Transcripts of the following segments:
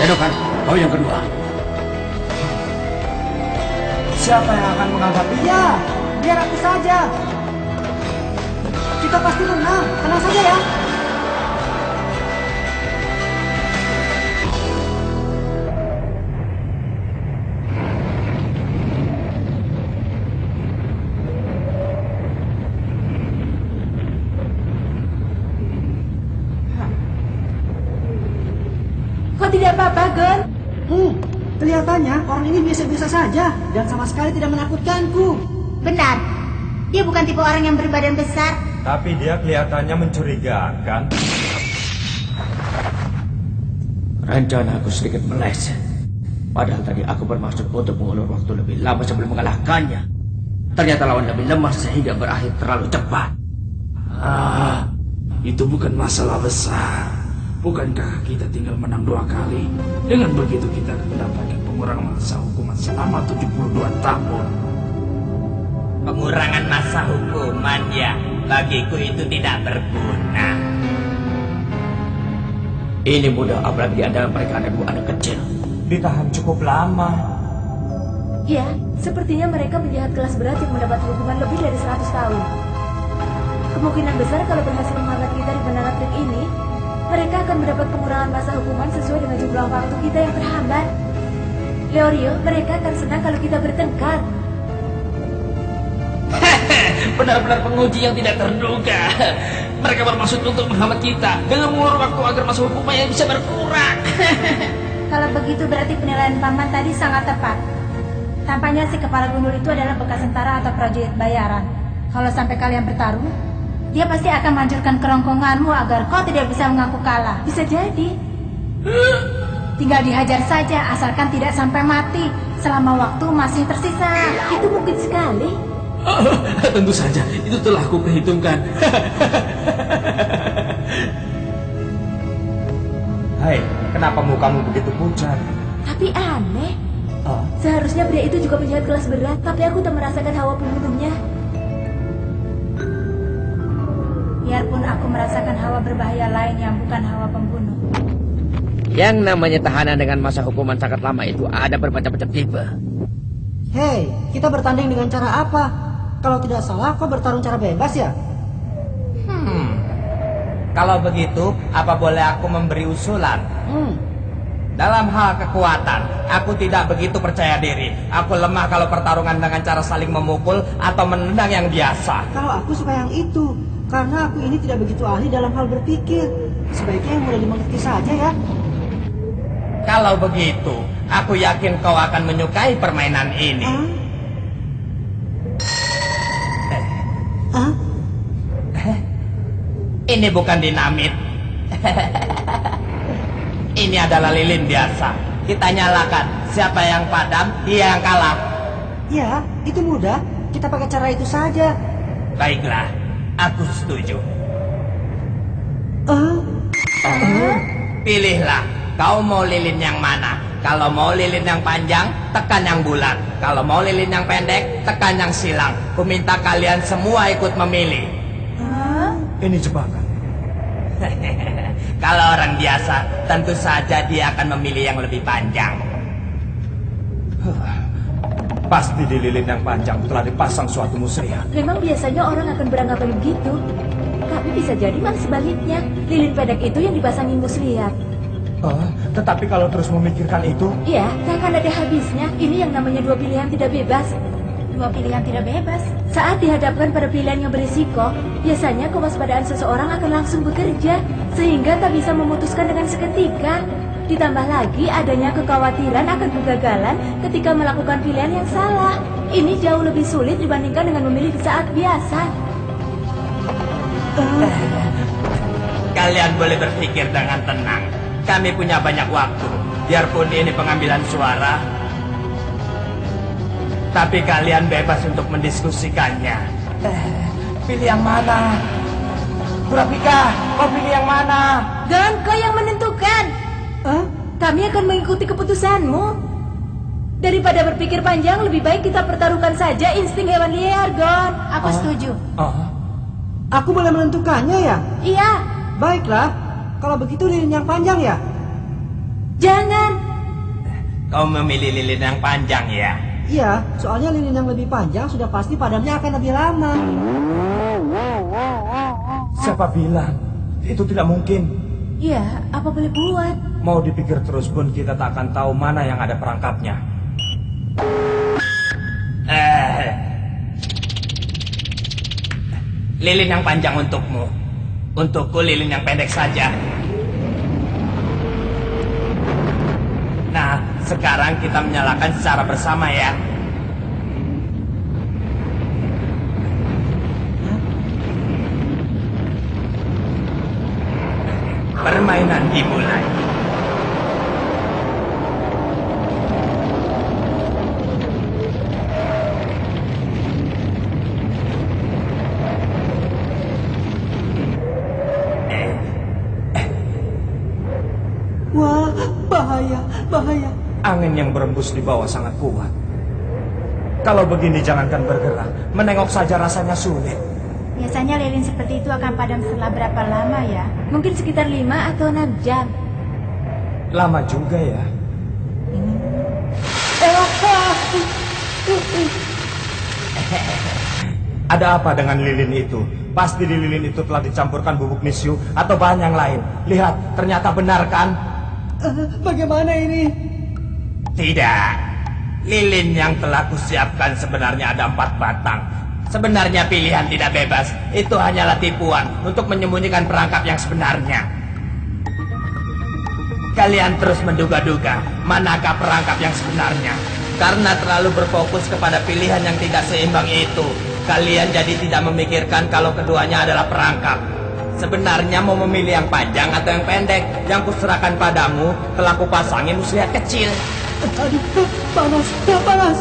Sendokan, kau yang kedua. Siapa yang akan menghadapi dia? Biar aku saja. Kita pasti menang. Tenang saja ya. Kok tidak apa-apa, Gon? Kelihatannya orang ini biasa-biasa saja dan sama sekali tidak menakutkanku. Benar. Dia bukan tipe orang yang berbadan besar. Tapi dia kelihatannya mencurigakan. Rencana aku sedikit meleset. Padahal tadi aku bermaksud untuk mengulur waktu lebih lama sebelum mengalahkannya. Ternyata lawan lebih lemah sehingga berakhir terlalu cepat. Itu bukan masalah besar. Bukankah kita tinggal menang 2 kali? Dengan begitu kita akan mendapatkan pengurangan masa hukuman selama 72 tahun. Pengurangan masa hukuman ya, bagiku itu tidak berguna. Ini mudah, apalagi di antara mereka ada 2 anak kecil. Ditahan cukup lama. Ya, sepertinya mereka penjahat kelas berat yang mendapat hukuman lebih dari 100 tahun. Kemungkinan besar kalau berhasil mengangkat kita di menara trik ini, mereka akan mendapat pengurangan masa hukuman sesuai dengan jumlah waktu kita yang terhambat. Leorio, mereka akan senang kalau kita bertengkar. Benar-benar penguji yang tidak terduga. Mereka bermaksud untuk menghambat kita dengan mengulur waktu agar masa hukumannya bisa berkurang. Kalau begitu berarti penilaian Paman tadi sangat tepat. Tampaknya si kepala gundul itu adalah bekas tentara atau prajurit bayaran. Kalau sampai kalian bertarung, dia pasti akan menghancurkan kerongkonganmu agar kau tidak bisa mengaku kalah. Bisa jadi. Tinggal dihajar saja asalkan tidak sampai mati selama waktu masih tersisa. Itu mungkin sekali. Tentu saja, itu telah aku perhitungkan. Hai, kenapa mukamu begitu pucat? Tapi aneh. Seharusnya pria itu juga penjahat kelas berat, tapi aku tak merasakan hawa pembunuhnya. Biarpun aku merasakan hawa berbahaya lain yang bukan hawa pembunuh. Yang namanya tahanan dengan masa hukuman sangat lama itu ada bermacam-macam tipe. Hei, kita bertanding dengan cara apa? Kalau tidak salah, kau bertarung cara bebas ya? Kalau begitu, apa boleh aku memberi usulan? Dalam hal kekuatan, aku tidak begitu percaya diri. Aku lemah kalau pertarungan dengan cara saling memukul atau menendang yang biasa. Kalau aku suka yang itu, karena aku ini tidak begitu ahli dalam hal berpikir. Sebaiknya yang mudah dimengerti saja ya. Kalau begitu, aku yakin kau akan menyukai permainan ini. Ini bukan dinamit. Ini adalah lilin biasa. Kita nyalakan. Siapa yang padam, dia yang kalah. Ya, itu mudah. Kita pakai cara itu saja. Baiklah, aku setuju. Pilihlah, kau mau lilin yang mana? Kalau mau lilin yang panjang, tekan yang bulat. Kalau mau lilin yang pendek, tekan yang silang. Ku minta kalian semua ikut memilih. Ini jebakan. Kalau orang biasa, tentu saja dia akan memilih yang lebih panjang. Pasti di lilin yang panjang telah dipasang suatu muslihat. Memang biasanya orang akan beranggapan begitu. Tapi bisa jadi malah sebaliknya. Lilin pendek itu yang dipasangi muslihat. Tetapi kalau terus memikirkan itu, Iya, tak akan ada habisnya. Ini yang namanya 2 pilihan tidak bebas. 2 pilihan tidak bebas. Saat dihadapkan pada pilihan yang berisiko, biasanya kewaspadaan seseorang akan langsung bekerja, sehingga tak bisa memutuskan dengan seketika. Ditambah lagi adanya kekhawatiran akan kegagalan ketika melakukan pilihan yang salah. Ini jauh lebih sulit dibandingkan dengan memilih di saat biasa. Kalian boleh berpikir dengan tenang. Kami punya banyak waktu. Biarpun ini pengambilan suara, tapi kalian bebas untuk mendiskusikannya. Pilih yang mana? Kurapika, kau pilih yang mana? Gon, kau yang menentukan. Kami akan mengikuti keputusanmu. Daripada berpikir panjang, lebih baik kita pertaruhkan saja insting hewan liar, Gon. Aku setuju. Aku boleh menentukannya ya? Iya. Baiklah, kalau begitu lilin yang panjang ya? Jangan. Kau memilih lilin yang panjang ya? Iya, soalnya lilin yang lebih panjang sudah pasti padamnya akan lebih lama. Siapa bilang? Itu tidak mungkin. Iya, apa boleh buat? Mau dipikir terus pun kita tak akan tahu mana yang ada perangkapnya. Lilin yang panjang untukmu. Untukku lilin yang pendek saja. Nah, sekarang kita menyalakan secara bersama ya. Permainan dimulai. Wah, bahaya, bahaya. Angin yang berembus di bawah sangat kuat. Kalau begini jangankan bergerak, menengok saja rasanya sulit. Biasanya lilin seperti itu akan padam setelah berapa lama ya? Mungkin sekitar 5 atau 6 jam. Lama juga ya. Ada apa dengan lilin itu? Pasti di lilin itu telah dicampurkan bubuk misiu atau bahan yang lain. Lihat, ternyata benar kan? Bagaimana ini? Tidak. Lilin yang telah kusiapkan sebenarnya ada 4 batang. Sebenarnya pilihan tidak bebas. Itu hanyalah tipuan untuk menyembunyikan perangkap yang sebenarnya. Kalian terus menduga-duga manakah perangkap yang sebenarnya. Karena terlalu berfokus kepada pilihan yang tidak seimbang itu, kalian jadi tidak memikirkan kalau keduanya adalah perangkap. Sebenarnya mau memilih yang panjang atau yang pendek. Yang kuserahkan padamu telah kupasangi muslihat kecil. Aduh, panas, panas.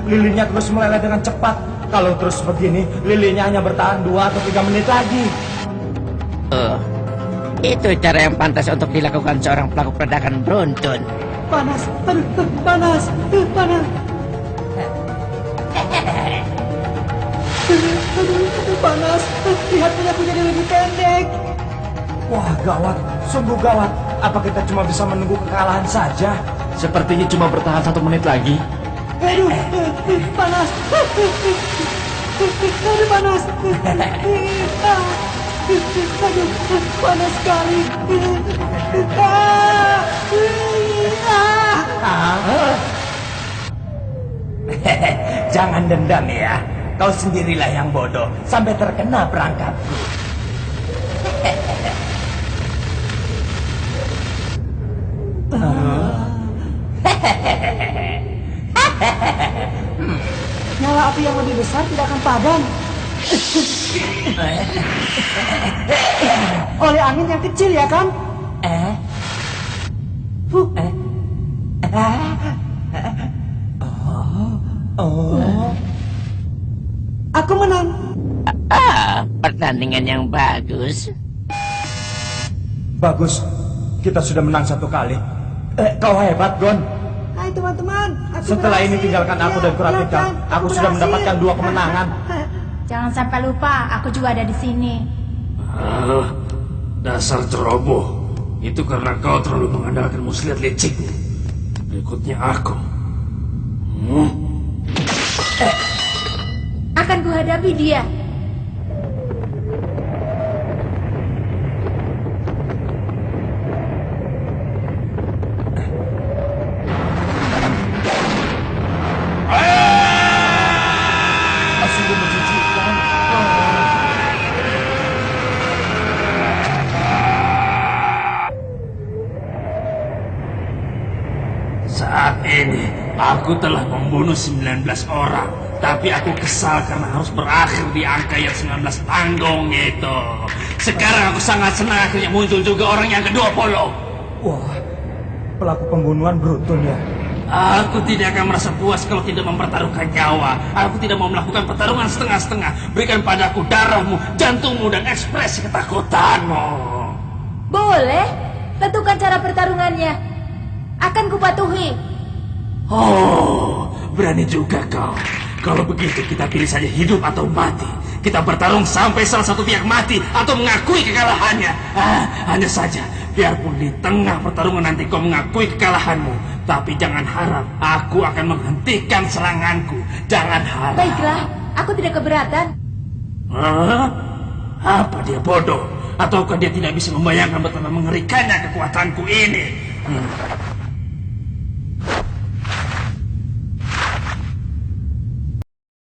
Lilinnya terus meleleh dengan cepat. Kalau terus begini, lilinnya hanya bertahan 2 atau 3 menit lagi. Itu cara yang pantas untuk dilakukan seorang pelaku perdagangan beruntun. Panas, aduh, panas, panas. Aduh, panas. Lihat punyaku jadi lebih pendek. Wah, gawat. Sungguh gawat. Apa kita cuma bisa menunggu kekalahan saja? Sepertinya cuma bertahan 1 menit lagi. Aduh, panas. Aduh, panas. Aduh, panas sekali. Jangan dendam ya. Kau sendirilah yang bodoh sampai terkena perangkapku. Nyala api yang lebih besar tidak akan padam. Oleh angin yang kecil ya kan? Aku menang. Pertandingan yang bagus. Bagus. Kita sudah menang 1 kali. Kau hebat, Gon. Hai teman-teman, aku Setelah ini berhasil. tinggalkan aku dan Kurapika. Kan? Aku sudah berhasil. mendapatkan 2 kemenangan. Jangan sampai lupa, aku juga ada di sini. Dasar ceroboh. Itu karena kau terlalu mengandalkan muslihat lecikmu. Berikutnya aku. Akan kuhadapi dia. Sungguh menjijikkan. Saat ini aku telah membunuh 19 orang. Tapi aku kesal karena harus berakhir di angka yang 19 tanggung itu. Sekarang aku sangat senang akhirnya muncul juga orang yang ke-20. Wah, pelaku pembunuhan beruntun ya. Aku tidak akan merasa puas kalau tidak mempertaruhkan nyawa. Aku tidak mau melakukan pertarungan setengah-setengah. Berikan padaku darahmu, jantungmu, dan ekspresi ketakutanmu. Boleh, tentukan cara pertarungannya. Akan kupatuhi. Oh, berani juga kau. Kalau begitu kita pilih saja hidup atau mati. Kita bertarung sampai salah satu pihak mati atau mengakui kekalahannya. Hanya saja, biarpun di tengah pertarungan nanti kau mengakui kekalahanmu, tapi jangan harap aku akan menghentikan seranganku. Jangan harap. Baiklah, aku tidak keberatan. Apa dia bodoh? Ataukah dia tidak bisa membayangkan betapa mengerikannya kekuatanku ini?